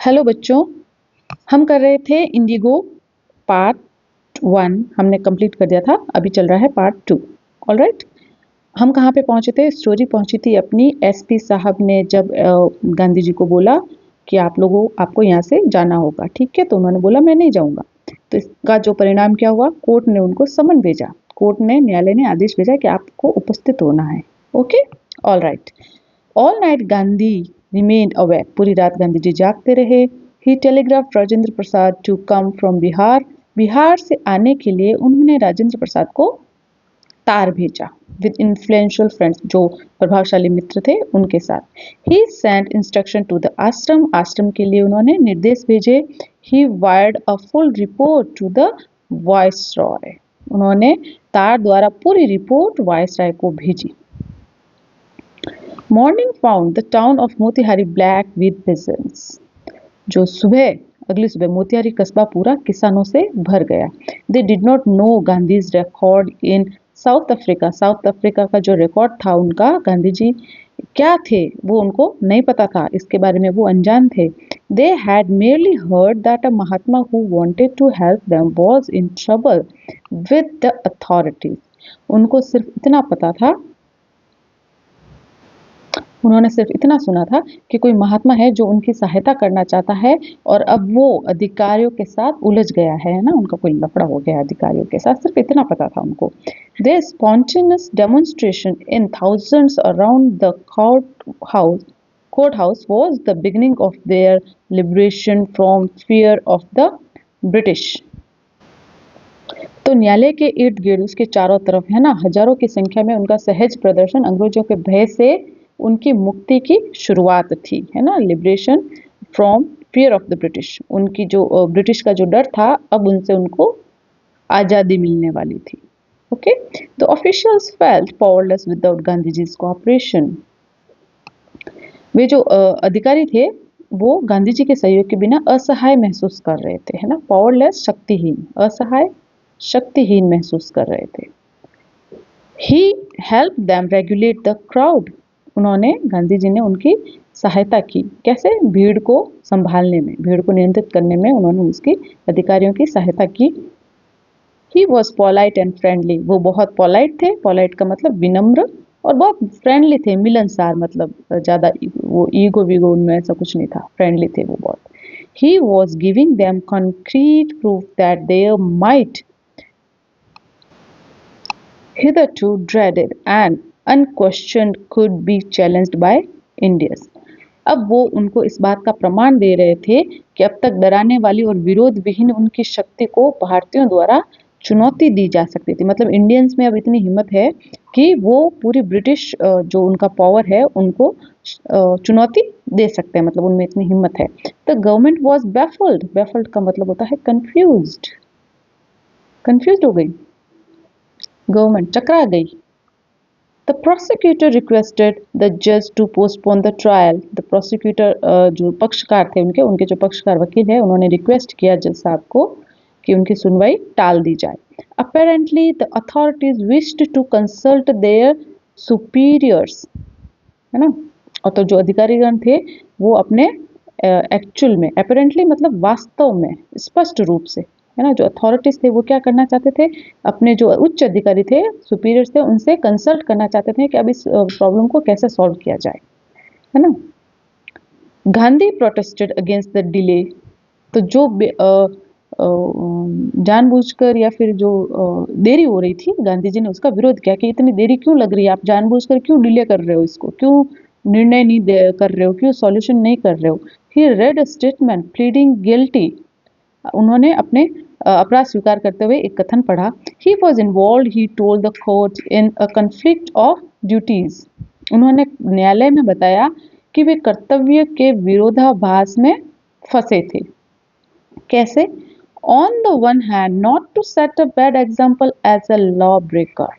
Hello बच्चों, हम कर रहे थे इंडिगो पार्ट 1 हमने कंप्लीट कर दिया था। अभी चल रहा है पार्ट 2। ऑलराइट, हम कहाँ पे पहुँचे थे? स्टोरी पहुँची थी अपनी। एसपी साहब ने जब गांधी जी को बोला कि आपको यहाँ से जाना होगा, ठीक है? तो उन्होंने बोला मैं नहीं जाऊँगा। तो इसका जो परिणाम क्या हुआ, कोर्ट ने उनको समन भेजा। कोर्ट ने, न्यायालय ने आदेश भेजा कि आपको उपस्थित होना है। Okay, alright. All night Gandhi remained awake, पूरी रात गांधी जी जागते रहे। He telegraphed Rajendra Prasad to come from Bihar, Bihar से आने के लिए उन्होंने राजेंद्र प्रसाद को तार भेजा। विद इन्फ्लुएंशियल फ्रेंड्स, जो प्रभावशाली मित्र थे उनके साथ। He sent instruction to the ashram, ashram के लिए उन्होंने निर्देश भेजे। He wired a full report to the viceroy, उन्होंने तार द्वारा पूरी रिपोर्ट वायसरॉय को भेजी। Morning found the town of Motihari black with peasants, जो अगली सुबह मोतिहारी कस्बा पूरा किसानों से भर गया। They did not know Gandhi's record in south Africa, south Africa का जो रिकॉर्ड था उनका, गांधी जी क्या थे वो उनको नहीं पता था, इसके बारे में वो अनजान थे। They had merely heard that a Mahatma who wanted to help them was in trouble with the authorities, उनको सिर्फ इतना पता था, उन्होंने सिर्फ इतना सुना था कि कोई महात्मा है जो उनकी सहायता करना चाहता है और अब वो अधिकारियों के साथ उलझ गया है ना, उनका कोई लफड़ा हो गया अधिकारियों के साथ, सिर्फ इतना पता था उनको। They spontaneous demonstration in thousands around the court house was the beginning of their liberation from fear of the British. तो न्यायालय के इर्द गिर्द, उसके चारों तरफ है ना, हजारों की संख्या में उनका सहज प्रदर्शन अंग्रेजों के भय से उनकी मुक्ति की शुरुआत थी, है ना। Liberation from fear of the British, उनकी जो ब्रिटिश का जो डर था, अब उनसे उनको आज़ादी मिलने वाली थी। Okay, the officials felt powerless without Gandhi ji's cooperation, वे जो अधिकारी थे वो गांधी जी के सहयोग के बिना असहाय महसूस कर रहे थे, है ना। पावरलेस, शक्तिहीन, असहाय शक्तिहीन महसूस कर रहे थे। He help them regulate the crowd, उन्होंने, गांधी जी ने उनकी सहायता की। कैसे? भीड़ को संभालने में, भीड़ को नियंत्रित करने में उन्होंने उसकी, अधिकारियों की सहायता की। He was polite and friendly, वो बहुत पोलाइट थे, पोलाइट का मतलब विनम्र, और बहुत फ्रेंडली थे, मिलनसार, मतलब ज़्यादा वो ईगो वीगो उनमें ऐसा कुछ नहीं था, फ्रेंडली थे वो बहुत। He was giving them concrete proof that there might hitherto dreaded and unquestioned could be challenged by Indians, अब वो उनको इस बात का प्रमाण दे रहे थे कि अब तक डराने वाली और विरोध विहीन उनकी शक्ति को भारतीयों द्वारा चुनौती दी जा सकती थी। मतलब इंडियंस में अब इतनी हिम्मत है कि वो पूरी ब्रिटिश जो उनका पावर है उनको चुनौती दे सकते हैं, मतलब उनमें इतनी हिम्मत है। The government was baffled, baffled का मतलब होता है कंफ्यूज्ड, कंफ्यूज हो गई, गवर्नमेंट चकरा गई। द प्रोसिक्यूटर रिक्वेस्टेड द जज to postpone the trial, the prosecutor जो पक्षकार थे उनके जो पक्षकार वकील है, उन्होंने रिक्वेस्ट किया जज साहब को कि उनकी सुनवाई टाल दी जाए। Apparently the authorities wished to consult their superiors, है ना। और तो जो अधिकारीगण थे वो अपने एक्चुअल में, अपेरेंटली मतलब वास्तव में, स्पष्ट रूप से, है ना, जो अथॉरिटीज थे वो क्या करना चाहते थे, अपने जो उच्च अधिकारी थे, सुपीरियर्स थे, उनसे कंसल्ट करना चाहते थे कि अब इस प्रॉब्लम को कैसे सॉल्व किया जाए, है ना। Gandhi protested against the delay, तो जो जानबूझकर या फिर जो देरी हो रही थी, गांधी जी ने उसका विरोध किया कि इतनी देरी क्यों लग रही है, आप जानबूझकर क्यों डिले कर रहे हो, इसको क्यों निर्णय नहीं कर रहे हो, क्यों सॉल्यूशन नहीं कर रहे हो। He read a statement pleading guilty, उन्होंने अपने अपराध स्वीकार करते हुए एक कथन पढ़ा। He was involve, he told the court, in a conflict of duties, उन्होंने न्यायालय में बताया कि वे कर्तव्य के विरोधाभास में फंसे थे। कैसे? On the one hand not to set a bad example as a law breaker,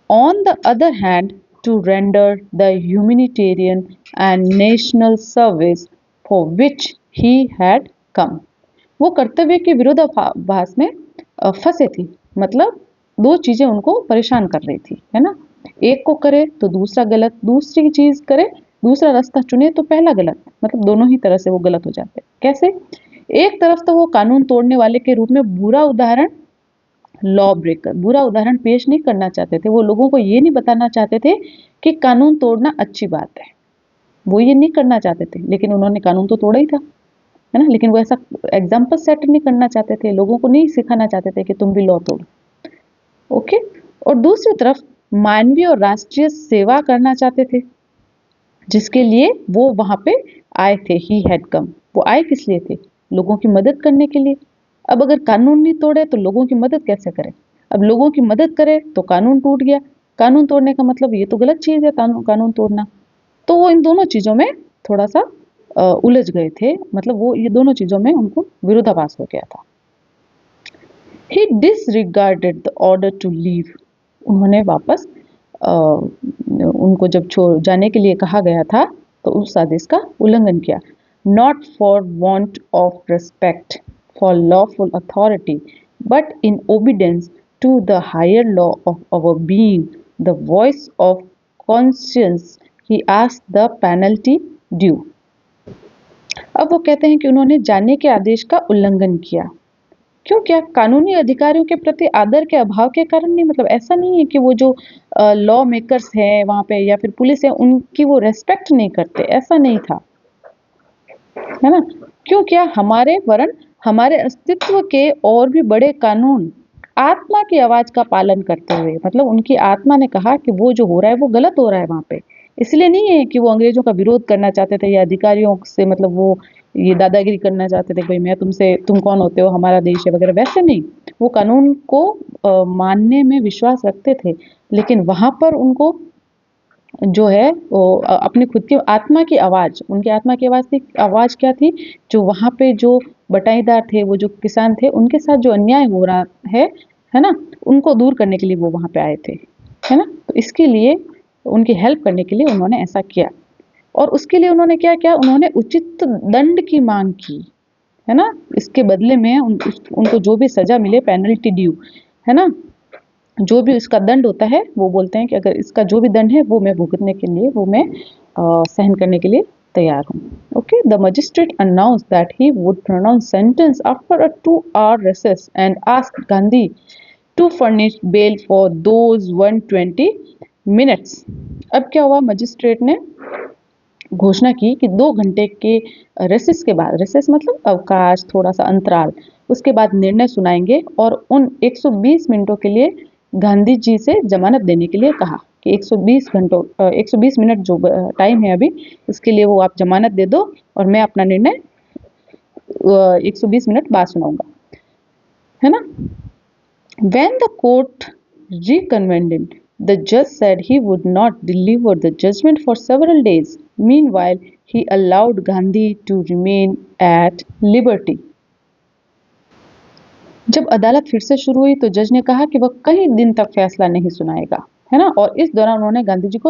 on the other hand to render the humanitarian and national service for which he had come, वो कर्तव्य के विरोधाभास में फंसे थे, मतलब दो चीजें उनको परेशान कर रही थी, है ना। एक को करे तो दूसरा गलत, दूसरी चीज करे, दूसरा रास्ता चुने तो पहला गलत, मतलब दोनों ही तरह से वो गलत हो जाते। कैसे? एक तरफ तो वो कानून तोड़ने वाले के रूप में बुरा उदाहरण, लॉ ब्रेकर, बुरा उदाहरण पेश नहीं करना चाहते थे। वो लोगों को ये नहीं बताना चाहते थे कि कानून तोड़ना अच्छी बात है, वो ये नहीं करना चाहते थे, लेकिन उन्होंने कानून तो तोड़ा ही था, है ना? लेकिन वो ऐसा एग्जाम्पल सेट नहीं करना चाहते थे, लोगों को नहीं सिखाना चाहते थे कि तुम भी लॉ तोड़ो। ओके। और दूसरी तरफ मानवीय और राष्ट्रीय सेवा करना चाहते थे, जिसके लिए वो वहां पे आए थे। ही हैड कम, वो आए किस लिए थे? लोगों की मदद करने के लिए। अब अगर कानून नहीं तोड़े तो लोगों की मदद कैसे करें? अब लोगों की मदद करे तो कानून टूट गया। कानून तोड़ने का मतलब ये तो गलत चीज है, कानून तोड़ना। तो वो इन दोनों चीजों में थोड़ा सा उलझ गए थे, मतलब वो ये दोनों चीजों में उनको विरोधाभास हो गया था। He disregarded the order to leave, उन्होंने वापस उनको जब छोड़ जाने के लिए कहा गया था तो उस आदेश का उल्लंघन किया। Not for want of respect for lawful authority but in obedience to the higher law of our being the voice of conscience he asked the penalty due. अब वो कहते हैं कि उन्होंने जाने के आदेश का उल्लंघन किया। क्यों किया? कानूनी अधिकारियों के प्रति आदर के अभाव के कारण नहीं। मतलब ऐसा नहीं है कि वो जो लॉ मेकर्स हैं वहां पे या फिर पुलिस है उनकी वो रेस्पेक्ट नहीं करते, ऐसा नहीं था, है ना? क्यों किया? हमारे वरन हमारे अस्तित्व के और भी बड़े कानून आत्मा की आवाज का पालन करते हुए, मतलब उनकी आत्मा ने कहा कि वो जो हो रहा है वो गलत हो रहा है वहां पे। इसलिए नहीं है कि वो अंग्रेजों का विरोध करना चाहते थे या अधिकारियों से मतलब वो ये दादागिरी करना चाहते थे, भाई मैं तुमसे, तुम कौन होते हो, हमारा देश है वगैरह, वैसे नहीं। वो कानून को मानने में विश्वास रखते थे, लेकिन वहां पर उनको जो है वो अपनी खुद की आत्मा की आवाज, उनकी आत्मा की आवाज थी। आवाज क्या थी? जो वहां पे जो बटाईदार थे, वो जो किसान थे, उनके साथ जो अन्याय हो रहा है ना, उनको दूर करने के लिए वो वहां पे आए थे, है ना? तो इसके लिए उनकी हेल्प करने के लिए उन्होंने ऐसा किया। और उसके लिए उन्होंने क्या किया? उन्होंने उचित दंड की मांग की, है ना? इसके बदले में उनको जो भी सजा मिले, पेनल्टी ड्यू, है ना, जो भी इसका दंड होता है, वो बोलते हैं कि अगर इसका जो भी दंड है वो मैं भुगतने के लिए, वो मैं सहन करने के लिए तैयार हूँ। Okay. The magistrate announce that he would pronounce sentence after a 2 hour recess and asked Gandhi to furnish bail for those 120 minutes। अब क्या हुआ? मजिस्ट्रेट ने घोषणा की कि 2 घंटे के रेसेस के बाद, रेसेस मतलब अवकाश, थोड़ा सा अंतराल, उसके बाद निर्णय सुनाएंगे और उन 120 मिनटों के लिए गांधी जी से जमानत देने के लिए कहा कि 120 मिनट जो टाइम है अभी, उसके लिए वो आप जमानत दे दो और मैं अपना निर्णय 120 मिनट बाद सुनाऊंगा, है ना? When the court reconvened, the judge said he would not deliver the judgment for several days. Meanwhile, he allowed Gandhi to remain at liberty. जब अदालत फिर से शुरू हुई तो जज ने कहा कि वह कई दिन तक फैसला नहीं सुनाएगा, है ना? और इस दौरान उन्होंने गांधी जी को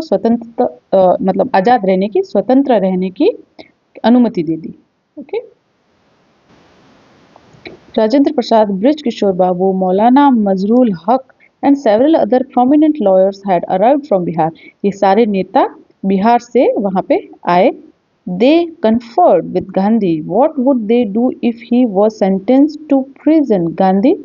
मतलब आजाद रहने की, स्वतंत्र रहने की अनुमति दे दी। Okay. Rajendra Prasad, Brij Kishore Babu, Maulana Mazrul Haq and several other prominent lawyers had arrived from Bihar। ये सारे नेता बिहार से वहाँ पे आए। They conferred with Gandhi what would they do if he was sentenced to prison, Gandhi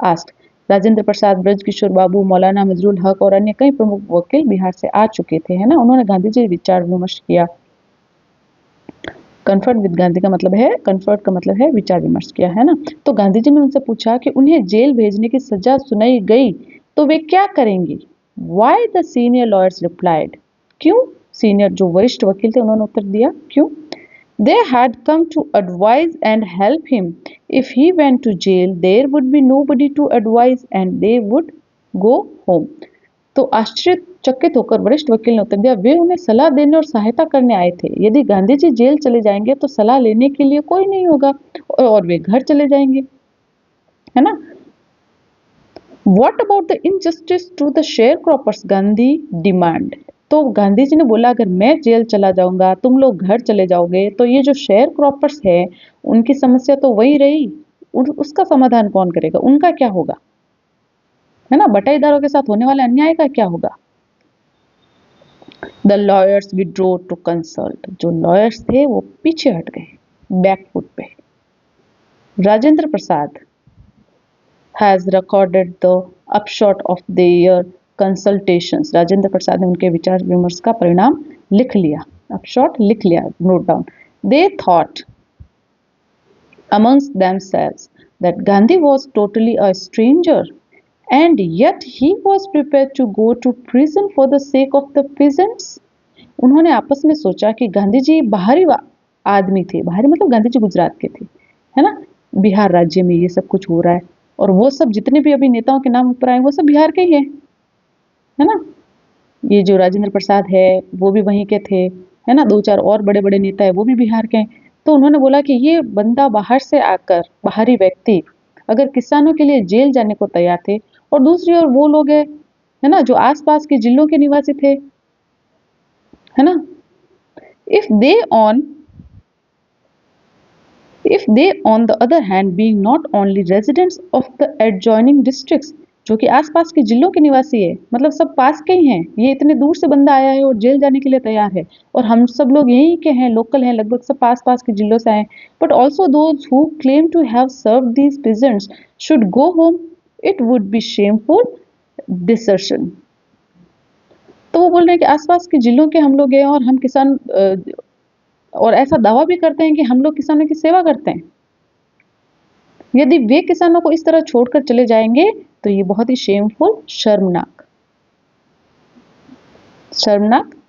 asked। Rajendra Prasad, Braj किशोर बाबू, मौलाना मजरूल हक और अन्य कई प्रमुख वकील बिहार से आ चुके थे, है ना? उन्होंने गांधी जी विचार विमर्श किया। कन्फर्ट विद गांधी का मतलब है, कन्फर्ट का मतलब है विचार विमर्श किया, है ना? तो गांधी जी ने उनसे पूछा कि उन्हें जेल भेजने की सजा सुनाई गई तो वे क्या करेंगे? Why the senior lawyers replied, क्यों? सीनियर जो वरिष्ठ वकील थे उन्होंने उत्तर दिया, क्यों? They had come to advise and help him. If he went to jail there would be nobody to advise and they would go home. तो आश्चर्यचकित होकर वरिष्ठ वकील ने उत्तर दिया, वे उन्हें सलाह देने और सहायता करने आए थे। यदि गांधी जी जेल चले जाएंगे तो सलाह लेने के लिए कोई नहीं होगा और वे घर चले जाएंगे, है ना? What about the injustice to the sharecroppers? Gandhi demand. तो गांधी जी ने बोला, अगर मैं जेल चला जाऊंगा, तुम लोग घर चले जाओगे, तो ये जो शेयर क्रॉपर्स है उनकी समस्या तो वही रही, उसका समाधान कौन करेगा? उनका क्या होगा, है ना? बटाईदारों के साथ होने वाले अन्याय का क्या होगा? The lawyers withdrew to consult. जो लॉयर्स थे वो पीछे हट गए, बैकफुट पे, Rajendra Prasad has recorded the upshot of their consultations. Rajendra Prasad ने उनके विचार विमर्श का परिणाम लिख लिया, upshot लिख लिया, note down. They thought amongst themselves that Gandhi was totally a stranger and yet he was prepared to go to prison for the sake of the peasants. उन्होंने आपस में सोचा कि गांधी जी बाहरी आदमी थे, बाहरी मतलब गांधी जी गुजरात के थे, है ना, बिहार राज्य में ये सब कुछ हो रहा है और वो सब जितने भी अभी नेताओं के नाम ऊपर आए वो सब बिहार के ही है ना। ये जो राजेंद्र प्रसाद है वो भी वहीं के थे, है ना, दो चार और बड़े बड़े नेता है वो भी बिहार के हैं। तो उन्होंने बोला कि ये बंदा बाहर से आकर, बाहरी व्यक्ति अगर किसानों के लिए जेल जाने को तैयार थे और दूसरी ओर वो लोग है ना जो आसपास के जिलों के निवासी थे, है ना, if they on the other hand being not only residents of the adjoining districts, जो कि आसपास के जिलों के निवासी है, मतलब सब पास के ही हैं, ये इतने दूर से बंदा आया है और जेल जाने के लिए तैयार है और हम सब लोग यहीं के हैं, लोकल हैं, लगभग सब पास पास के जिलों से आए, but also those who claim to have served these peasants should go home, it would be shameful desertion. तो वो बोल रहे हैं कि आसपास के जिलों के हम लोग हैं और हम किसान और ऐसा दावा भी करते हैं कि हम लोग किसानों की सेवा करते हैं। यदि वे किसानों को इस तरह छोड़कर चले जाएंगे तो ये बहुत ही शेमफुल, शर्मनाक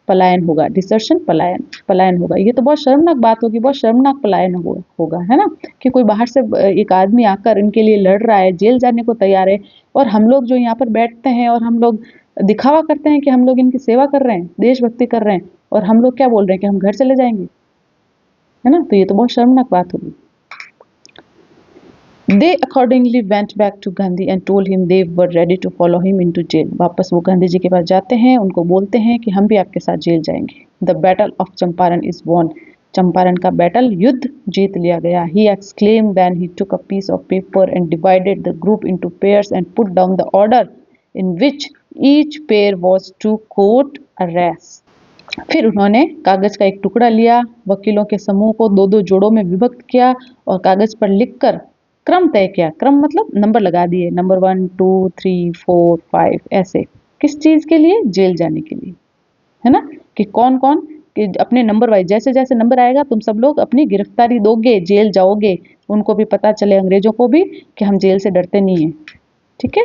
पलायन होगा, डिसर्शन पलायन होगा। ये तो बहुत शर्मनाक बात होगी, बहुत शर्मनाक पलायन होगा, है ना, कि कोई बाहर से एक आदमी आकर इनके लिए लड़ रहा है, जेल जाने को तैयार है और हम लोग जो यहाँ पर बैठते हैं और हम लोग दिखावा करते हैं कि हम लोग इनकी सेवा कर रहे हैं, देशभक्ति कर रहे हैं और हम लोग क्या बोल रहे हैं कि हम घर चले जाएंगे, है ना। तो ये तो बहुत शर्मनाक बात होगी। They accordingly went back to Gandhi and told him they were ready to follow him into jail. वापस वो गांधी जी के पास जाते हैं, उनको बोलते हैं कि हम भी आपके साथ जेल जाएंगे। The battle of Champaran is won. Champaran का बैटल, युद्ध जीत लिया गया। He exclaimed then he took a piece of paper and divided the group into pairs and put down the order in which each pair was to quote a race. फिर उन्होंने कागज का एक टुकड़ा लिया, वकीलों के समूह को दो दो जोड़ों में विभक्त किया और कागज पर लिखकर क्रम तय किया। क्रम मतलब नंबर लगा दिए, नंबर 1 2 3 4 5 ऐसे। किस चीज के लिए? जेल जाने के लिए, है ना, कि कौन कौन कि अपने नंबर वाइज, जैसे जैसे नंबर आएगा तुम सब लोग अपनी गिरफ्तारी दोगे, जेल जाओगे, उनको भी पता चले, अंग्रेजों को भी, कि हम जेल से डरते नहीं है। ठीक है।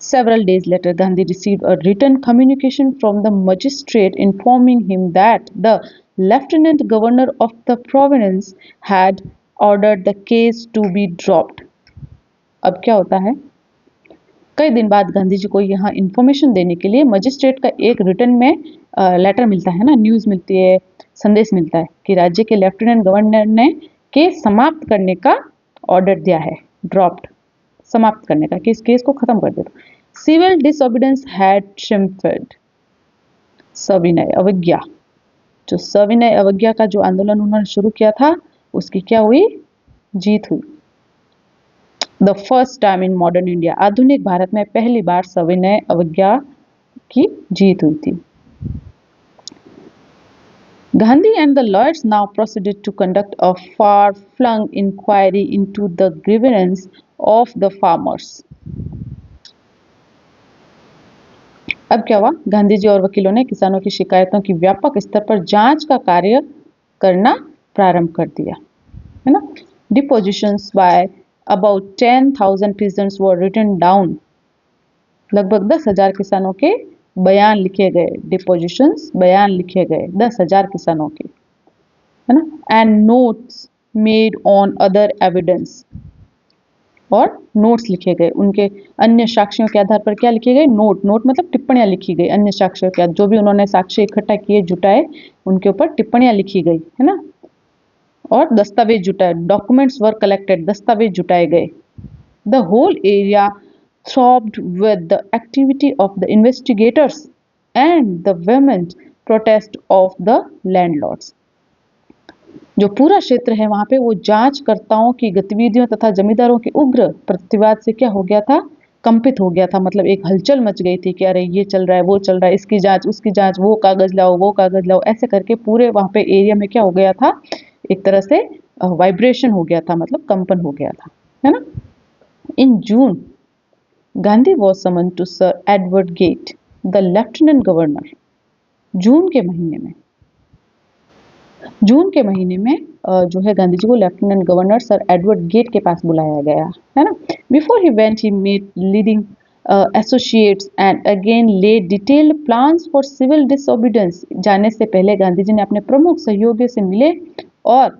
Several days later, Gandhi received a written communication from the magistrate informing him that the lieutenant governor of the province had ordered the case to be dropped. अब क्या होता है, कई दिन बाद गांधी जी को यहाँ इंफॉर्मेशन देने के लिए मजिस्ट्रेट का एक रिटर्न में लेटर मिलता है ना, न्यूज मिलती है, संदेश मिलता है कि राज्य के लेफ्टिनेंट गवर्नर ने केस समाप्त करने का ऑर्डर दिया है, ड्रॉप्ड, समाप्त करने का, कि इस केस को खत्म कर दे दो। सिविल डिसओबीडियंस हैड ट्रिम्फेड, सविनय अवज्ञा, जो सविनय अवज्ञा का जो आंदोलन उन्होंने शुरू किया था उसकी क्या हुई? जीत हुई। The first time in modern India, आधुनिक भारत में पहली बार सविनय अवज्ञा की जीत हुई थी। Gandhi and the lawyers now proceeded to conduct a far-flung inquiry into the grievance of the farmers. अब क्या हुआ? गांधी जी और वकीलों ने किसानों की शिकायतों की व्यापक स्तर पर जांच का कार्य करना प्रारंभ कर दिया, है ना। Depositions by about 10,000 peasants were written down. लगभग 10,000 किसानों के बयान लिखे गए, डिपोजिशंस बयान लिखे गए 10,000 किसानों के, है ना। And notes made on other evidence, और नोट्स लिखे गए उनके अन्य साक्ष्यों के आधार पर। क्या लिखे गए? नोट, नोट मतलब टिप्पणियां लिखी गई अन्य साक्ष्यों के, जो भी उन्होंने साक्ष्य इकट्ठा किए, जुटाए, उनके ऊपर टिप्पणियां लिखी गई, है ना। और दस्तावेज जुटाए, डॉक्यूमेंट्स वर कलेक्टेड, दस्तावेज जुटाए गए। The whole area throbbed with the activity of the investigators and the vehement protest of the landlords. जो पूरा क्षेत्र है वहां पे वो जांचकर्ताओं की गतिविधियों तथा जमींदारों के उग्र प्रतिवाद से क्या हो गया था? कंपित हो गया था। मतलब एक हलचल मच गई थी कि अरे ये चल रहा है, वो चल रहा है, इसकी जांच, उसकी जांच, वो कागज लाओ, वो कागज लाओ, ऐसे करके पूरे वहां पे एरिया में क्या हो गया था? एक तरह से वाइब्रेशन हो गया था, मतलब कंपन हो गया था, है ना। In June Gandhi was summon to sir Edward Gait the lieutenant governor. जून के महीने में जून के महीने में जो है गांधी जी को lieutenant governor sir Edward Gait के पास बुलाया गया, है ना। Before he went he met leading associates and again lay detailed plans for civil disobedience. जाने से पहले गांधी जी ने अपने प्रमुख सहयोगियों से मिले और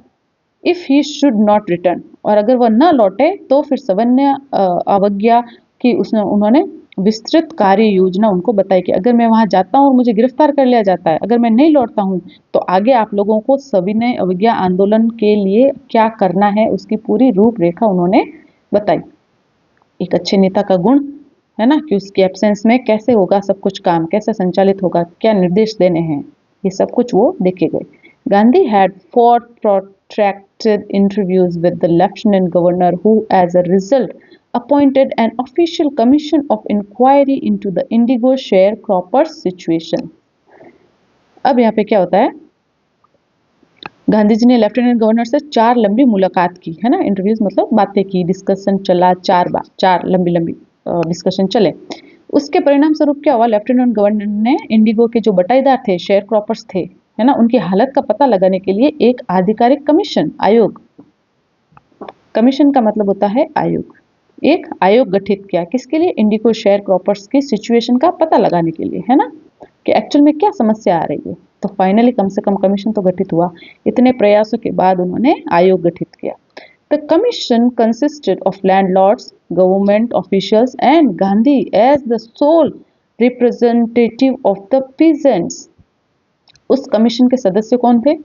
if he should not return, और अगर वह न लौटे तो फिर सवर्ण अवज्ञा की उसने उन्होंने विस्तृत कार्य योजना उनको बताई कि अगर मैं वहां जाता हूं और मुझे गिरफ्तार कर लिया जाता है, अगर मैं नहीं लौटता हूं, तो आगे आप लोगों को सविनय अवज्ञा आंदोलन के लिए क्या करना है उसकी पूरी रूपरेखा उन्होंने बताई। एक अच्छे नेता का गुण है ना कि उसकी एब्सेंस में कैसे होगा सब कुछ काम, कैसे संचालित होगा, क्या निर्देश देने हैं, ये सब कुछ वो देखे गए। Gandhi had 4 protracted interviews with the lieutenant governor who as a result appointed an official commission of inquiry into the indigo sharecroppers situation। अब यहाँ पे क्या होता है, गांधी जी ने लेफ्टिनेंट गवर्नर से 4 लंबी मुलाकात की, है ना। इंटरव्यूज मतलब बातें की, डिस्कशन चला 4 बार, 4 लंबी लंबी डिस्कशन चले। उसके परिणाम स्वरूप क्या हुआ, लेफ्टिनेंट गवर्नर ने इंडिगो के जो बटाईदार थे, शेयर क्रॉपर्स थे, है ना, उनकी हालत का पता लगाने के लिए एक आधिकारिक कमीशन, आयोग, कमीशन का मतलब होता है आयोग, एक आयोग गठित किया। किसके लिए, इंडिगो शेयर क्रॉपर्स की सिचुएशन का पता लगाने के लिए, है ना, कि एक्चुअल में क्या समस्या आ रही है। तो फाइनली कम से कम कमीशन तो गठित हुआ। इतने प्रयासों के बाद उन्होंने आयोग गठित किया। The commission consisted of landlords, government officials and Gandhi as the sole representative of the peasants. उस कमीशन के सदस्य कौन थे,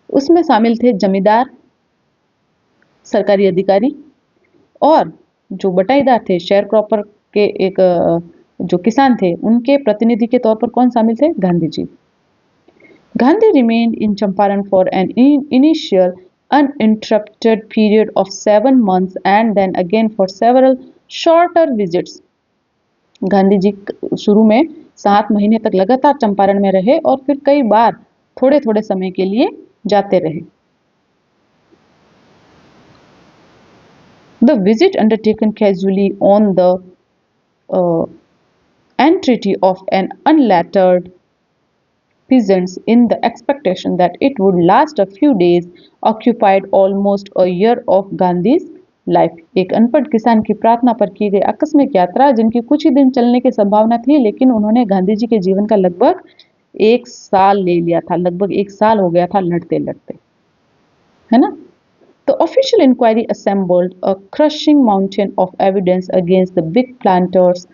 उसमें शामिल थे जमींदार, सरकारी अधिकारी, और जो बटाईदार थे, शेयर क्रॉपर के एक जो किसान थे, उनके प्रतिनिधि के तौर पर कौन शामिल थे, Gandhi ji. Gandhi remained in Champaran for an initial uninterrupted period of 7 months and then again for several shorter visits। Gandhi ji शुरू में 7 महीने तक लगातार चंपारण में रहे और फिर कई बार थोड़े थोड़े समय के लिए जाते रहे। The visit undertaken casually on the entreaty of an unlettered peasants in the expectation that it would last a few days occupied almost a year of Gandhi's life। एक अनपढ़ किसान की प्रार्थना पर की गई आकस्मिक यात्रा, जिनकी कुछ ही दिन चलने की संभावना थी, लेकिन उन्होंने गांधी जी के जीवन का लगभग 1 साल ले लिया था, लगभग 1 साल हो गया था लड़ते लड़ते, है ना। The official inquiry assembled a crushing mountain of evidence against the big planters,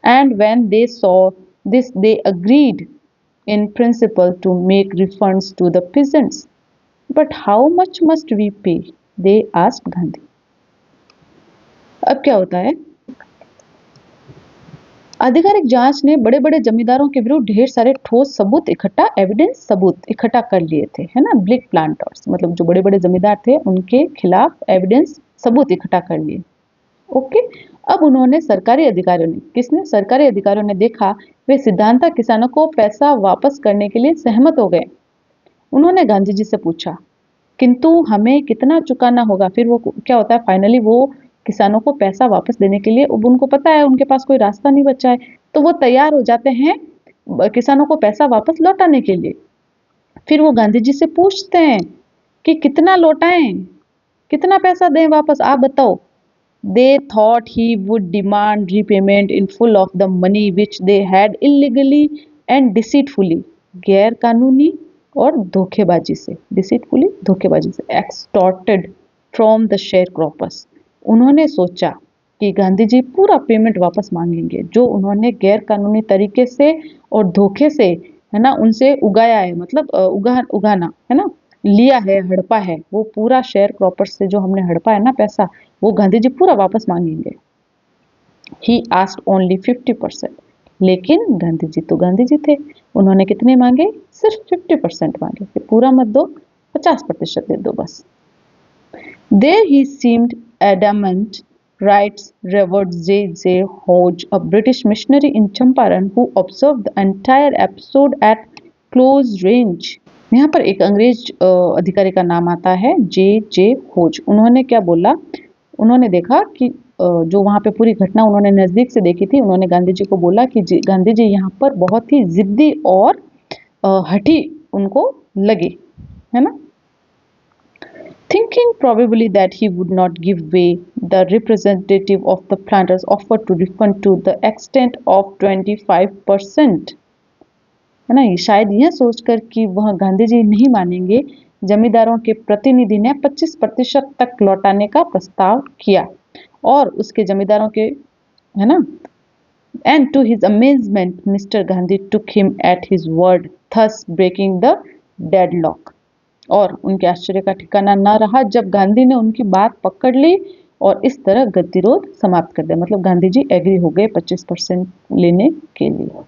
and when they saw this, they agreed in principle to make refunds to the peasants. But how much must we pay? They asked Gandhi। अब क्या होता है, आधिकारिक जांच ने बड़े बड़े जमींदारों के विरुद्ध ढेर सारे ठोस सबूत इकट्ठा, एविडेंस सबूत इकट्ठा कर लिए थे, है ना। बिग प्लांटर्स मतलब जो बड़े बड़े जमींदार थे, उनके खिलाफ एविडेंस सबूत इकट्ठा कर लिए। ओके, अब उन्होंने सरकारी अधिकारियों ने, किसने, सरकारी अधिकारियों ने देखा वे सिद्धांता किसानों को पैसा वापस करने के लिए सहमत हो गए। उन्होंने गांधी जी से पूछा, किंतु हमें कितना चुकाना होगा। फिर वो क्या होता है, फाइनली वो किसानों को पैसा वापस देने के लिए, अब उनको पता है उनके पास कोई रास्ता नहीं बचा है, तो वो तैयार हो जाते हैं किसानों को पैसा वापस लौटाने के लिए। फिर वो गांधी जी से पूछते हैं कि कितना लौटाएं, कितना पैसा दें वापस, आप बताओ। They thought he would demand repayment in full of the money which they had illegally and deceitfully, गैर कानूनी और धोखेबाजी से, deceitfully धोखेबाजी से, extorted from the sharecroppers। उन्होंने सोचा कि गांधी जी पूरा पेमेंट वापस मांगेंगे जो उन्होंने गैर कानूनी तरीके से और धोखे से, है ना, उनसे उगाया है, मतलब उगाना, है ना, लिया है, हड़पा है, वो पूरा शेयर क्रॉपर्स से जो हमने हड़पा है ना पैसा, वो गांधी जी पूरा वापस मांगेंगे। ही आस्क्ड ओनली 50%, लेकिन गांधी जी तो गांधी जी थे, उन्होंने कितने मांगे, सिर्फ 50% मांगे, कि पूरा मत दो, 50% दे दो बस। There he seemed adamant, writes Reverend J. Hodge, a British missionary in Champaran who observed the entire episode at close range। यहाँ पर एक अंग्रेज अधिकारी का नाम आता है जे होज। उन्होंने क्या बोला, उन्होंने देखा कि जो वहाँ पे पूरी घटना उन्होंने नज़दीक से देखी थी। उन्होंने गांधी जी को बोला कि गांधी जी यहाँ पर बहुत ही जिद्दी और हठी उनको लगे, है ना। Thinking probably that he would not give way, the representative of the planters offered to refund to the extent of 25%। है ना, शायद यह सोचकर कि वह गांधी जी नहीं मानेंगे, जमींदारों के प्रतिनिधि ने 25% तक लौटाने का प्रस्ताव किया। और उसके जमींदारों के, है ना, and to his amazement Mr. Gandhi took him at his word, thus breaking the deadlock। और उनके आश्चर्य का ठिकाना न रहा जब गांधी ने उनकी बात पकड़ ली और इस तरह गतिरोध समाप्त कर दिया। मतलब गांधी जी एग्री हो गए 25% लेने के लिए।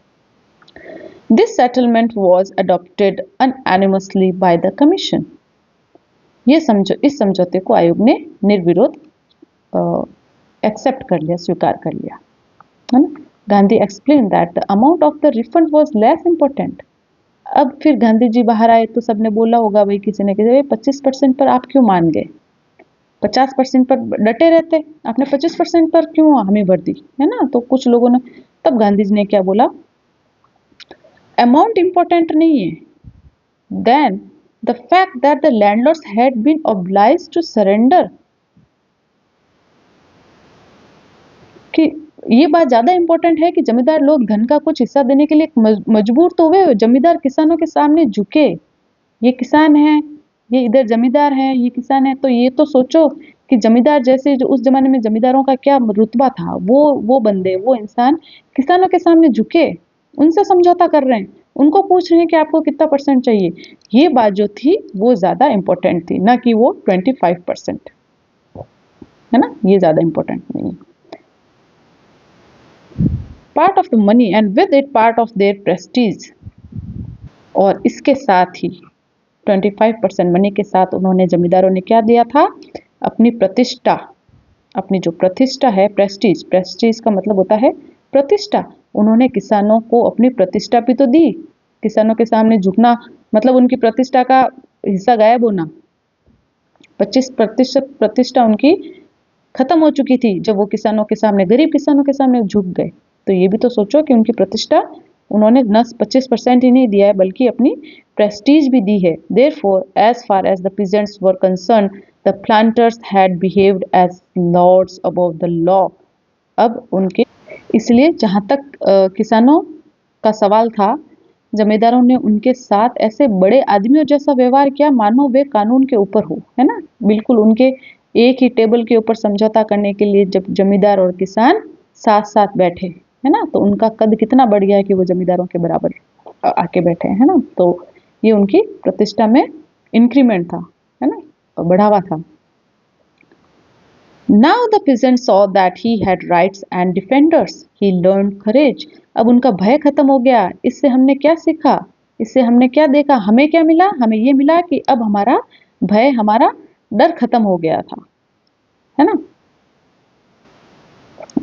This settlement was adopted unanimously by the commission। इस समझौते को आयोग ने निर्विरोध एक्सेप्ट कर लिया, स्वीकार कर लिया, है ना। Gandhi explain that the amount of the refund was less important. अब फिर गांधी जी बाहर आए तो सबने बोला होगा भाई किसी ने किसी 25% पर आप क्यों मान गए, 50% पर डटे रहते, आपने 25% पर क्यों हमें भर दी, है ना। तो कुछ लोगों ने, तब गांधी जी ने क्या बोला, अमाउंट इंपॉर्टेंट नहीं है, then the fact that the landlords had been obliged to surrender, कि ये बात ज्यादा इंपॉर्टेंट है कि जमींदार लोग धन का कुछ हिस्सा देने के लिए मजबूर तो हुए, जमींदार किसानों के सामने झुके। ये किसान है, ये इधर जमींदार है, ये किसान है, तो ये तो सोचो कि जमींदार जैसे जो उस जमाने में जमींदारों का क्या रुतबा था, वो बंदे, वो इंसान किसानों के सामने झुके, उनसे समझौता कर रहे हैं, उनको पूछ रहे हैं कि आपको कितना परसेंट चाहिए। ये बात जो थी वो ज्यादा इंपॉर्टेंट थी, ना कि वो 25%, है ना, ये ज्यादा इंपॉर्टेंट नहीं है। Part of the money and with it part of their Prestige. और इसके साथ ही 25% मनी के साथ उन्होंने, जमींदारों ने क्या दिया था, अपनी प्रतिष्ठा, अपनी जो प्रतिष्ठा है, प्रेस्टीज, प्रेस्टीज का मतलब होता है प्रतिष्ठा। उन्होंने किसानों को अपनी प्रतिष्ठा भी तो दी, किसानों के सामने झुकना मतलब उनकी प्रतिष्ठा का हिस्सा गायब होना। 25% प्रतिष्ठा उनकी खत्म हो चुकी थी जब वो किसानों के सामने, गरीब किसानों के सामने झुक गए। तो ये भी तो सोचो कि उनकी प्रतिष्ठा उन्होंने न 25% ही नहीं दिया है बल्कि अपनी प्रेस्टीज भी दी है। Therefore, as far as the peasants were concerned, the planters had behaved as lords above the law। अब उनके, इसलिए जहां तक किसानों का सवाल था, जमींदारों ने उनके साथ ऐसे बड़े आदमियों जैसा व्यवहार किया मानो वे कानून के ऊपर हो, है ना। बिल्कुल उनके एक ही टेबल के ऊपर समझौता करने के लिए जब जमींदार और किसान साथ साथ बैठे, है ना, तो उनका कद कितना बढ़ गया है कि वो जमींदारों के बराबर आके बैठे, है ना। तो ये उनकी प्रतिष्ठा में इंक्रीमेंट था, है ना, बढ़ावा था। Now the peasant saw that he had rights and defenders. He learned courage। अब उनका भय खत्म हो गया। इससे हमने क्या सीखा, इससे हमने क्या देखा, हमें क्या मिला, हमें ये मिला कि अब हमारा भय, हमारा डर खत्म हो गया था, है ना।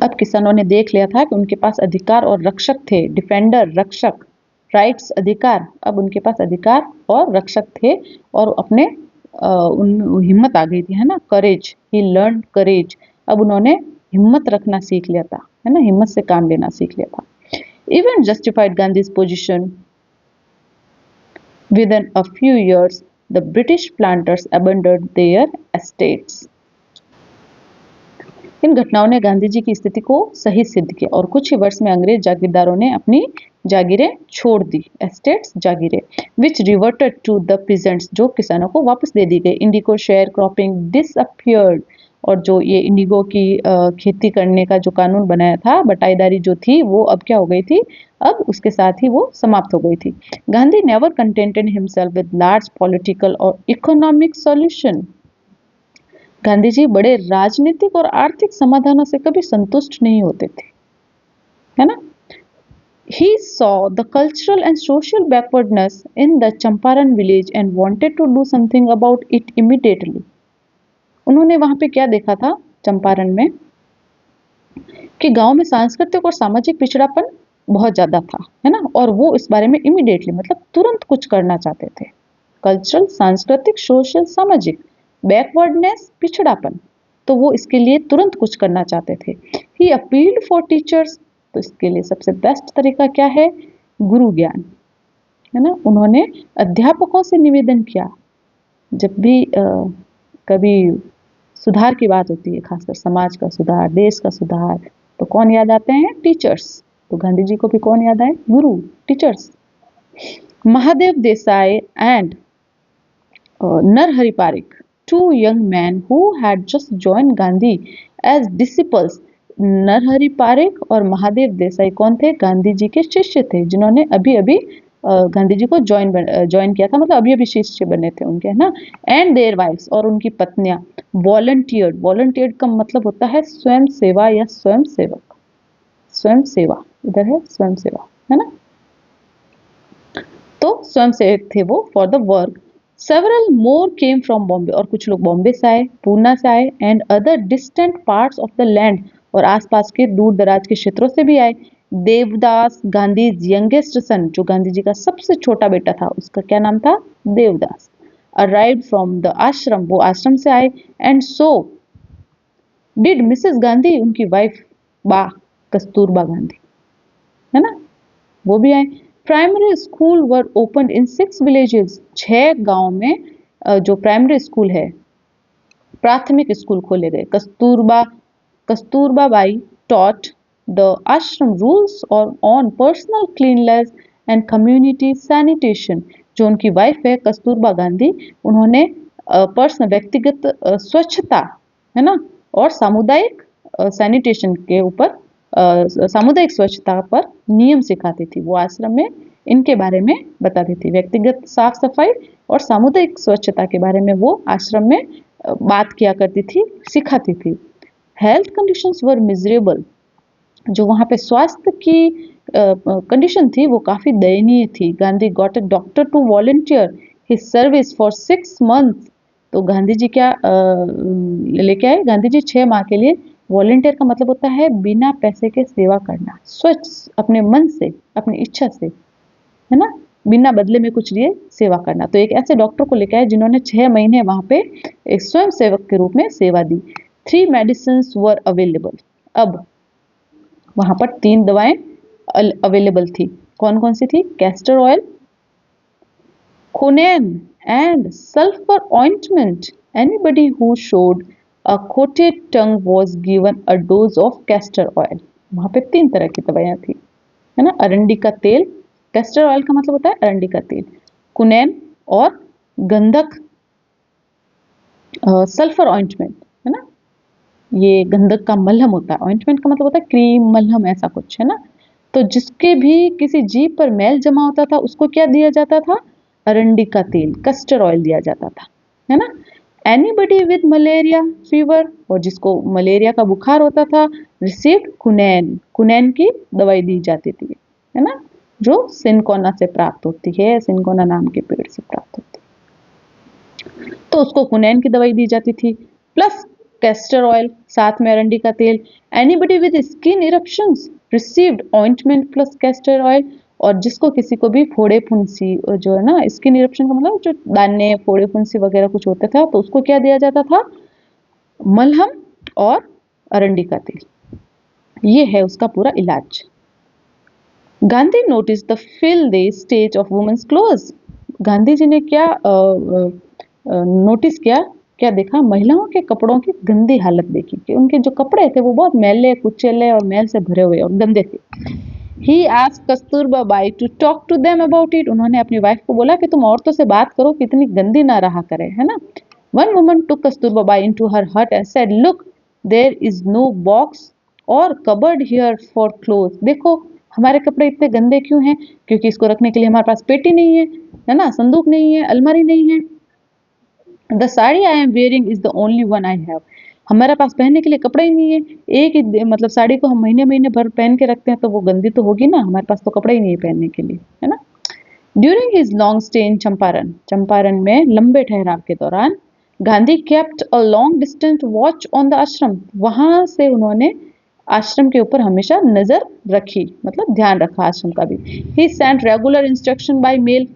अब किसानों ने देख लिया था कि उनके पास अधिकार और रक्षक थे, डिफेंडर, रक्षक, राइट्स, अधिकार। अब उनके पास अधिकार और रक्षक थे और अपने उन हिम्मत आ गई थी, है ना, करेज, ही लर्न करेज। अब उन्होंने हिम्मत रखना सीख लिया था, है ना, हिम्मत से काम लेना सीख लिया था। Even justified Gandhi's position. Within a few years, the British planters abandoned their estates। इन घटनाओं ने गांधी जी की स्थिति को सही सिद्ध किया और कुछ ही वर्ष में अंग्रेज जागीरदारों ने अपनी जागीरें छोड़ दी, एस्टेट्स, जागीरें, which reverted to the peasants, जो किसानों को वापस दे दी गई। Indigo sharecropping disappeared. और जो ये इंडिगो की खेती करने का जो कानून बनाया था, बटाईदारी जो थी, वो अब क्या हो गई थी, अब उसके साथ ही वो समाप्त हो गई थी। Gandhi never contented himself with large political और इकोनॉमिक सॉल्यूशन। गांधी जी बड़े राजनीतिक और आर्थिक समाधानों से कभी संतुष्ट नहीं होते थे, है ना। He saw the cultural and social backwardness in the Champaran village and wanted to do something about it immediately। उन्होंने वहां पे क्या देखा था चंपारण में, कि गांव में सांस्कृतिक और सामाजिक पिछड़ापन बहुत ज्यादा था, है ना, और वो इस बारे में इमीडिएटली मतलब तुरंत कुछ करना चाहते थे। कल्चरल, सांस्कृतिक, सोशल, सामाजिक बैकवर्डनेस, पिछड़ापन। तो वो इसके लिए तुरंत कुछ करना चाहते थे। ही अपील्ड फॉर टीचर्स, तो इसके लिए सबसे बेस्ट तरीका क्या है? गुरु ज्ञान, है ना। उन्होंने अध्यापकों से निवेदन किया। जब भी कभी सुधार की बात होती है, खासकर समाज का सुधार, देश का सुधार, तो कौन याद आते हैं? टीचर्स। तो गांधी जी को भी कौन याद आए? गुरु, teachers. Mahadev Desai and Narhari Parikh, two young men who had just joined Gandhi as disciples. Narhari Parikh और महादेव देसाई कौन थे? गांधी जी के शिष्य थे, जिन्होंने अभी अभी गांधी जी को ज्वाइन किया था, मतलब अभी अभी शिष्य बने थे उनके, है ना। एंड देयर वाइफ्स, और उनकी पत्नियां वॉलंटियर्ड का मतलब होता है स्वयं सेवा या स्वयं सेवक। स्वयं सेवा इधर है, स्वयं सेवा, है ना। तो स्वयं सेवक थे वो for the work. Several more came from Bombay, और कुछ लोग बॉम्बे से आए, पूना से आए, and other distant parts of the land, और आसपास के दूर दराज के क्षेत्रों से भी आए। देवदास, गांधी यंगेस्ट सन, जो गांधी जी का सबसे छोटा बेटा था, उसका क्या नाम था? देवदास। अराइव्ड फ्रॉम द आश्रम, वो आश्रम से आए। And so did Mrs Gandhi, उनकी वाइफ बा कस्तूरबा गांधी, है ना, वो भी आए। Primary school were open in 6 villages, 6 गांव में जो प्राइमरी स्कूल है, प्राथमिक स्कूल खोले गए। Kasturba Bai taught the ashram rules और on personal cleanliness and community sanitation. जो उनकी वाइफ है कस्तूरबा गांधी, उन्होंने पर्सनल व्यक्तिगत स्वच्छता, है ना, और सामुदायिक सैनिटेशन के ऊपर सामुदायिक स्वच्छता पर नियम सिखाती थी। वो आश्रम में इनके बारे में बताती थी, व्यक्तिगत साफ सफाई और सामुदायिक स्वच्छता के बारे में वो आश्रम में बात किया करती थी, सिखाती थी। हेल्थ कंडीशंस वर मिजरेबल, जो वहाँ पे स्वास्थ्य की कंडीशन थी वो काफ़ी दयनीय थी। Gandhi got a doctor to volunteer his service for 6 month. तो गांधी जी क्या लेके आए? गांधी जी 6 माह के लिए, वॉलंटियर का मतलब होता है बिना पैसे के सेवा करना, स्वच्छ अपने मन से, अपनी इच्छा से, है ना, बिना बदले में कुछ लिए सेवा करना। तो एक ऐसे डॉक्टर को लेके आए जिन्होंने 6 महीने वहाँ पे एक स्वयं सेवक के रूप में सेवा दी। 3 मेडिसिन्स वर अवेलेबल, अब वहाँ पर 3 दवाएं अवेलेबल थी। कौन कौन सी थी? Castor oil, quinine and sulfur ointment. Anybody who showed a coated tongue was given a dose of castor oil. वहाँ पे 3 तरह की दवाइयाँ थी, है ना। अरंडी का तेल, कैस्टर ऑयल का मतलब होता है अरंडी का तेल, कुनैन और गंधक, सल्फर ऑइंटमेंट, है ना, ये गंधक का मलहम होता है। ऑइंटमेंट का मतलब होता है क्रीम, मलहम, ऐसा कुछ, है ना। तो जिसके भी किसी जीभ पर मैल जमा होता था उसको क्या दिया जाता था? अरंडी का तेल, कस्टर ऑयल दिया जाता था, है ना। एनीबडी विद मलेरिया फीवर, और जिसको मलेरिया का बुखार होता था, रिसीव्ड कुनैन, कुनैन की दवाई दी जाती थी, है ना, जो सिनकोना से प्राप्त होती है, सिनकोना नाम के पेड़ से प्राप्त होती है, तो उसको कुनैन की दवाई दी जाती थी, प्लस कैस्टर ऑयल, साथ में अरंडी का तेल। Anybody with skin eruptions received ointment plus castor oil, और जिसको किसी को भी फोड़े फुंसी, जो है ना, स्किन इरप्शन का मतलब जो दाने, फोड़े फुंसी वगैरह कुछ होता था, तो उसको क्या दिया जाता था? मलहम और अरंडी का तेल। ये है उसका पूरा इलाज। Gandhi notice the filthy stage of women's clothes. Gandhi ji ने क्या नोटिस किया, क्या देखा? महिलाओं के कपड़ों की गंदी हालत देखी, कि उनके जो कपड़े थे वो बहुत मैले कुचेले और मैल से भरे हुए और गंदे थे। He asked Kasturba Bai to talk to them about it. उन्होंने अपनी वाइफ को बोला कि तुम औरतों से बात करो कि इतनी गंदी ना रहा करे, है ना। One woman took Kasturba by into her hut and said, "Look, there is no box or cupboard here for clothes." देखो हमारे कपड़े इतने गंदे क्यों हैं? क्योंकि इसको रखने के लिए हमारे पास पेटी नहीं है ना, संदूक नहीं है, अलमारी नहीं है। The sari I am wearing is the only one I have. हमारे पास पहनने के लिए कपड़ा ही नहीं है, एक ही मतलब साड़ी को हम महीने महीने भर पहन के रखते हैं तो वो गंदी तो होगी ना, हमारे पास तो कपड़ा ही नहीं है पहनने के लिए, है ना। During his long stay in Champaran, Champaran में लंबे ठहराव के दौरान, Gandhi kept a long distance watch on the आश्रम। वहां से उन्होंने आश्रम के ऊपर हमेशा नजर रखी, मतलब ध्यान रखा आश्रम का भी। He sent regular instruction by mail,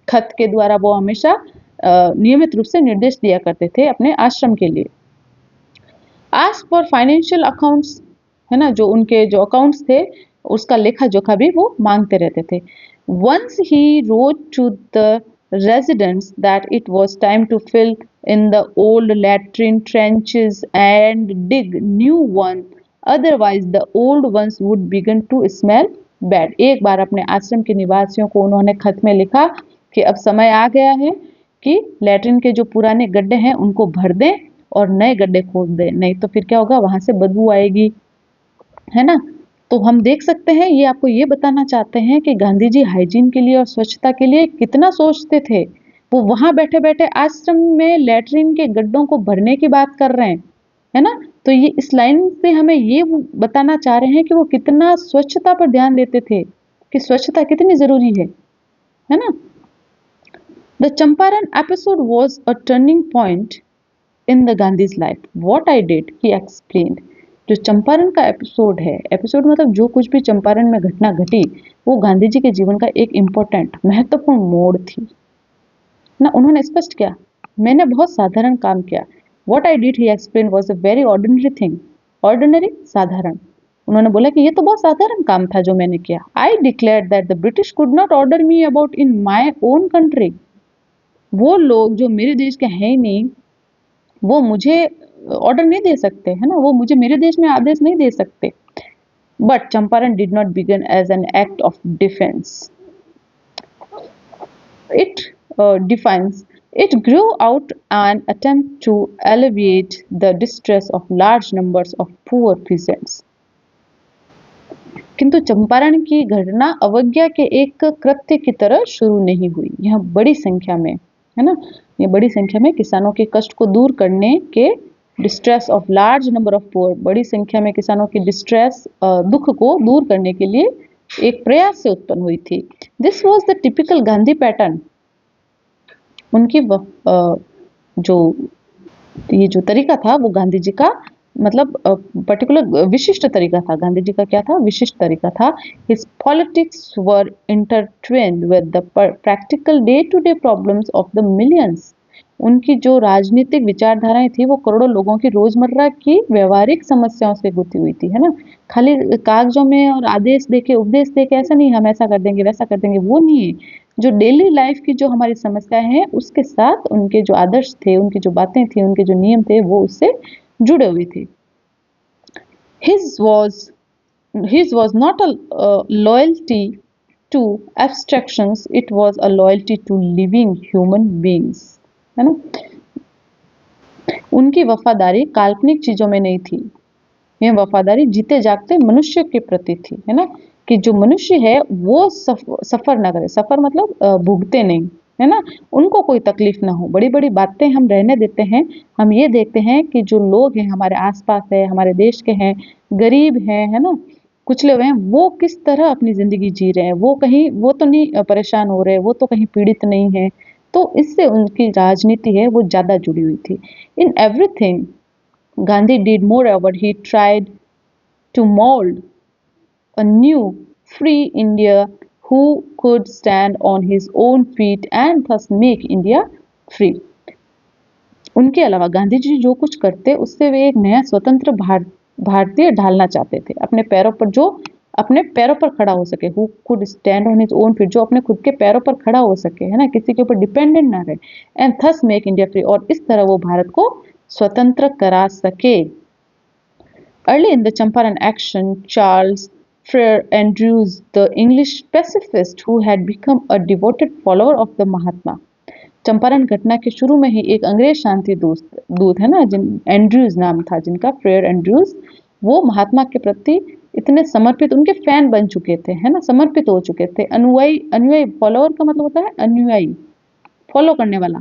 खत के द्वारा वो हमेशा नियमित रूप से निर्देश दिया करते थे अपने आश्रम के लिए। आस्क फॉर फाइनेंशियल अकाउंट्स, है ना, जो उनके जो अकाउंट्स थे उसका लेखा जोखा भी वो मांगते रहते थे। Once he wrote to the residents that it was time to fill in the old latrine trenches and dig new one, otherwise the old ones would begin to smell bad। एक बार अपने आश्रम के निवासियों को उन्होंने खत में लिखा कि अब समय आ गया है कि लैट्रिन के जो पुराने गड्ढे हैं उनको भर दें और नए गड्ढे खोद दें, नहीं तो फिर क्या होगा, वहां से बदबू आएगी, है ना। तो हम देख सकते हैं, ये आपको ये बताना चाहते हैं कि गांधी जी हाइजीन के लिए और स्वच्छता के लिए कितना सोचते थे। वो वहां बैठे बैठे आश्रम में लैट्रिन के गड्ढों को भरने की बात कर रहे हैं, है ना। तो ये इस लाइन से हमें ये बताना चाह रहे हैं कि वो कितना स्वच्छता पर ध्यान देते थे, कि स्वच्छता कितनी जरूरी है ना। The Champaran episode was a turning point in the Gandhi's life. What I did he explained. जो चंपारण का एपिसोड है, एपिसोड मतलब जो कुछ भी चंपारण में घटना घटी, वो गांधी जी के जीवन का एक इम्पोर्टेंट महत्वपूर्ण मोड़ थी ना। उन्होंने स्पष्ट किया, मैंने बहुत साधारण काम किया। What I did he explain was a very ordinary thing. Ordinary, साधारण। उन्होंने बोला कि ये तो बहुत साधारण काम था जो मैंने किया। I declare that the British could not order me about in my own country. वो लोग जो मेरे देश के हैं ही नहीं, वो मुझे ऑर्डर नहीं दे सकते, है ना, वो मुझे मेरे देश में आदेश नहीं दे सकते। But Champaran did not begin as an act of defence, it defines, it grew out an attempt to alleviate the distress of large numbers of poor peasants। किंतु चंपारण की घटना अवज्ञा के एक कृत्य की तरह शुरू नहीं हुई। यह बड़ी संख्या में, है ना, ये बड़ी संख्या में किसानों के कष्ट को दूर करने के, distress of large number of poor, बड़ी संख्या में किसानों की डिस्ट्रेस, दुख को दूर करने के लिए एक प्रयास से उत्पन्न हुई थी। This was the typical Gandhi pattern. उनकी जो ये जो तरीका था वो गांधी जी का मतलब पर्टिकुलर विशिष्ट तरीका था। गांधी जी का क्या था, विशिष्ट तरीका था। His politics were intertwined with the practical day to day problems of the millions. उनकी जो राजनीतिक विचारधाराएं थी वो करोड़ों लोगों की रोजमर्रा की व्यवहारिक समस्याओं से गुथी हुई थी, है ना। खाली कागजों में और आदेश देके, उपदेश देके ऐसा नहीं हम ऐसा कर देंगे वैसा कर देंगे, वो नहीं है। जो डेली लाइफ की जो हमारी समस्याएं हैं उसके साथ उनके जो आदर्श थे, उनकी जो बातें थी, उनके जो नियम थे, वो उससे जुड़े हुए थे। His was not a loyalty to abstractions, it was a loyalty to living human beings, है ना। उनकी वफादारी काल्पनिक चीजों में नहीं थी, यह वफादारी जीते जागते मनुष्य के प्रति थी, है ना। कि जो मनुष्य है वो सफर ना करे, सफर मतलब भुगते नहीं, है ना, उनको कोई तकलीफ ना हो। बड़ी बड़ी बातें हम रहने देते हैं, हम ये देखते हैं कि जो लोग हैं हमारे आसपास है, हमारे देश के हैं, गरीब हैं, है ना, कुचले हुए हैं, वो किस तरह अपनी जिंदगी जी रहे हैं, वो कहीं वो तो नहीं परेशान हो रहे, वो तो कहीं पीड़ित नहीं है। तो इससे उनकी राजनीति है वो ज्यादा जुड़ी हुई थी। In everything Gandhi did moreover, he tried to mold a new, free India who could stand on his own feet and thus make India free। उनके अलावा गांधी जी जो कुछ करते उससे वे एक नया स्वतंत्र भारतीय ढालना चाहते थे, अपने पैरों पर, जो अपने पैरों पर खड़ा हो सके, who could stand on his own feet, जो अपने खुद के पैरों पर खड़ा हो सके, है ना, किसी के ऊपर डिपेंडेंट ना रहे, and thus make India free, और इस तरह वो भारत को स्वतंत्र करा सके। Early in the Champaran action, Charles Frere Andrews, the English pacifist who had become a devoted follower of the Mahatma। Champaran घटना के शुरू में ही एक अंग्रेज शांति दूत है ना, एंड्रयूज नाम था जिनका, फ्रेयर एंड्रयूज, वो महात्मा के प्रति इतने समर्पित, उनके फैन बन चुके थे, है ना, समर्पित हो चुके थे। अनुयायी, अनुयायी, फॉलोअर का मतलब होता है अनुयायी, फॉलो करने वाला,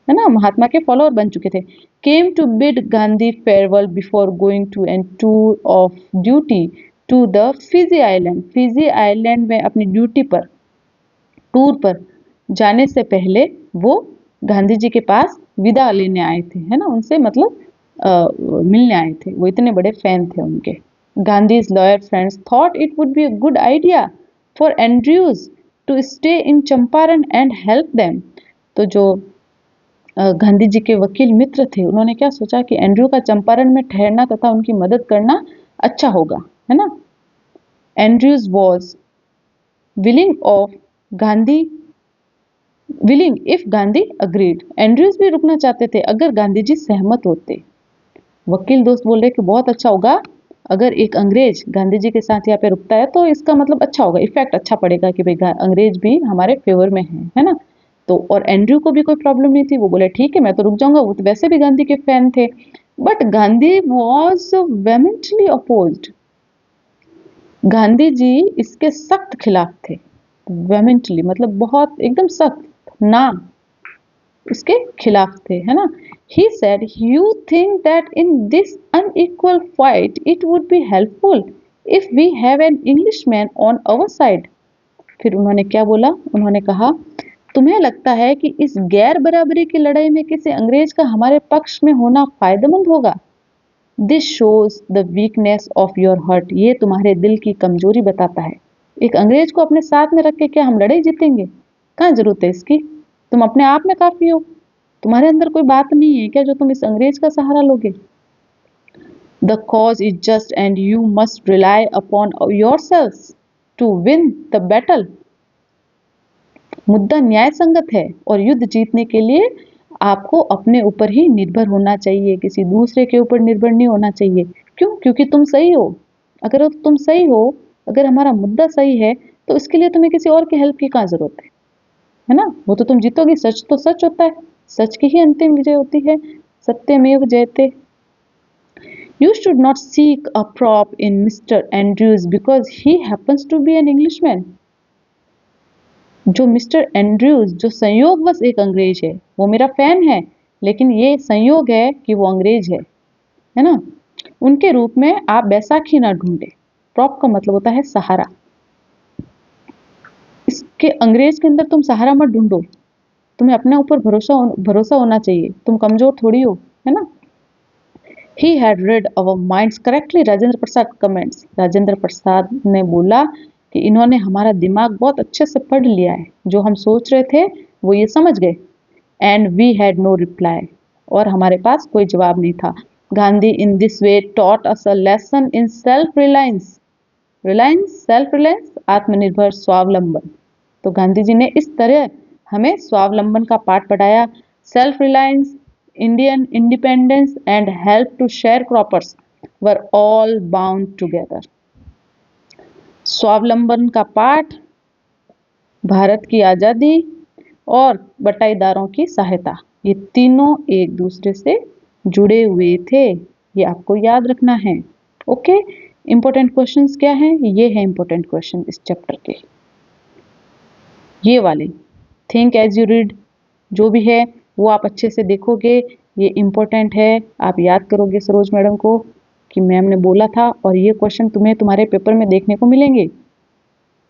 है ना, महात्मा के फॉलोअर बन चुके थे। Came to bid Gandhi farewell before going to an tour of duty to the Fiji island. Fiji island में अपनी ड्यूटी पर, टूर पर जाने से पहले वो गांधी जी के पास विदा लेने आए थे, है ना, उनसे मतलब मिलने आए थे, वो इतने बड़े फैन थे उनके। Gandhi's lawyer friends thought it would be a good idea for Andrews to stay in Champaran and help them. तो जो गांधी जी के वकील मित्र थे, उन्होंने क्या सोचा कि एंड्रयू का चंपारण में ठहरना तथा उनकी मदद करना अच्छा होगा, है ना। Andrews was willing of Gandhi willing if Gandhi agreed. Andrews भी रुकना चाहते थे अगर गांधी जी सहमत होते। वकील दोस्त बोल रहे कि बहुत अच्छा होगा अगर एक अंग्रेज गांधी जी के साथ यहाँ पे रुकता है, तो इसका मतलब अच्छा होगा, इफेक्ट अच्छा पड़ेगा कि भाई अंग्रेज भी हमारे फेवर में है ना। तो और एंड्रयू को भी कोई प्रॉब्लम नहीं थी, वो बोले ठीक है मैं तो रुक जाऊंगा, वो तो वैसे भी गांधी के फैन थे। But Gandhi was vehemently opposed. Gandhi ji इसके सख्त खिलाफ थे। वेमेंटली मतलब बहुत एकदम सख्त, ना उसके खिलाफ थे, है ना। He said, "You think that in this unequal fight, it would be helpful if we have an Englishman on our side." फिर उन्होंने क्या बोला, उन्होंने कहा तुम्हें लगता है कि इस गैर बराबरी की लड़ाई में किसी अंग्रेज का हमारे पक्ष में होना फायदेमंद होगा। This shows the weakness of your heart. ये तुम्हारे दिल की कमजोरी बताता है। एक अंग्रेज को अपने साथ में रख के क्या हम लड़ाई जीतेंगे? कहाँ जरूरत है इसकी? तुम अपने आप में काफी हो। तुम्हारे अंदर कोई बात नहीं है क्या जो तुम इस अंग्रेज का सहारा लोगे? The cause is just and you must rely upon yourselves to win the battle. मुद्दा न्याय संगत है और युद्ध जीतने के लिए आपको अपने ऊपर ही निर्भर होना चाहिए, किसी दूसरे के ऊपर निर्भर नहीं होना चाहिए। क्यों? क्योंकि तुम सही हो। अगर तुम सही हो, अगर हमारा मुद्दा सही है, तो इसके लिए तुम्हें किसी और की हेल्प की कहाँ जरूरत है ना। वो तो तुम जीतोगे, सच तो सच होता है, सच की ही अंतिम विजय होती है। सत्यमेव जयते। You should not seek a prop in Mr. Andrews because he happens to be an Englishman. जो मिस्टर एंड्रयूज, जो संयोगवश एक अंग्रेज है, वो मेरा फैन है, लेकिन ये संयोग है कि वो अंग्रेज है ना। उनके रूप में आप बैसाखी ना ढूंढे। प्रॉप का मतलब होता है सहारा। इसके अंग्रेज के अंदर तुम सहारा मत ढूंढो। तुम्हें अपने ऊपर भरोसा होना चाहिए। तुम कमजोर थोड़ी हो, है ना। He had read our minds correctly, Rajendra Prasad comments. Rajendra Prasad ने बोला कि इन्होंने हमारा दिमाग बहुत अच्छे से पढ़ लिया है, जो हम सोच रहे थे वो ये समझ गए। And we had no reply, और हमारे पास कोई जवाब नहीं था। Gandhi in this way taught us a lesson in self reliance. Self reliance, आत्मनिर्भर, स्वावलंबन। तो गांधी जी ने इस तरह हमें स्वावलंबन का पाठ पढ़ाया। Self reliance, Indian independence and help to share croppers were all bound together. स्वावलंबन का पाठ, भारत की आज़ादी और बटाईदारों की सहायता, ये तीनों एक दूसरे से जुड़े हुए थे। ये आपको याद रखना है। ओके, इंपॉर्टेंट क्वेश्चंस क्या हैं? ये है इंपॉर्टेंट क्वेश्चन इस चैप्टर के, ये वाले। थिंक एज यू रीड, जो भी है वो आप अच्छे से देखोगे, ये इम्पोर्टेंट है। आप याद करोगे सरोज मैडम को कि मैम ने बोला था, और ये क्वेश्चन तुम्हें तुम्हारे पेपर में देखने को मिलेंगे।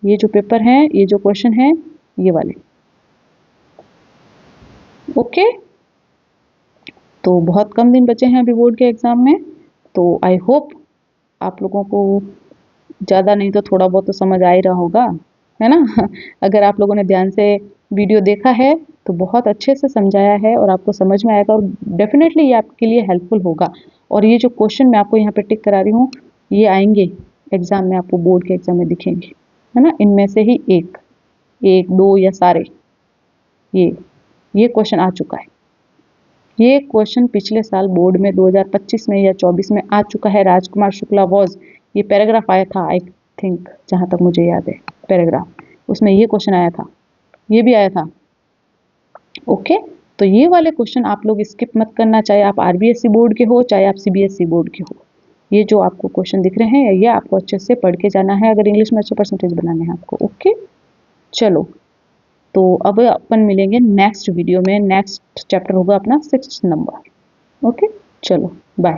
ये जो पेपर हैं, ये जो क्वेश्चन हैं, ये वाले। ओके, तो बहुत कम दिन बचे हैं अभी बोर्ड के एग्ज़ाम में, तो आई होप आप लोगों को ज़्यादा नहीं तो थोड़ा बहुत तो समझ आ ही रहा होगा, है ना। अगर आप लोगों ने ध्यान से वीडियो देखा है तो बहुत अच्छे से समझाया है और आपको समझ में आएगा, और डेफिनेटली ये आपके लिए हेल्पफुल होगा। और ये जो क्वेश्चन मैं आपको यहाँ पे टिक करा रही हूँ, ये आएंगे एग्ज़ाम में, आपको बोर्ड के एग्ज़ाम में दिखेंगे, है ना। इनमें से ही एक दो या सारे, ये क्वेश्चन आ चुका है। ये क्वेश्चन पिछले साल बोर्ड में 2025 में या 24 में आ चुका है। राजकुमार शुक्ला वॉज, ये पैराग्राफ आया था आई थिंक, जहाँ तक मुझे याद है पैराग्राफ, उसमें ये क्वेश्चन आया था, ये भी आया था। ओके, तो ये वाले क्वेश्चन आप लोग स्किप मत करना, चाहे आप आरबीएसई बोर्ड के हो, चाहे आप सीबीएसई बोर्ड के हो। ये जो आपको क्वेश्चन दिख रहे हैं, ये आपको अच्छे से पढ़ के जाना है अगर इंग्लिश में अच्छे परसेंटेज बनाने हैं आपको। ओके, चलो, तो अब अपन मिलेंगे नेक्स्ट वीडियो में। नेक्स्ट चैप्टर होगा अपना 6th नंबर। ओके, चलो बाय।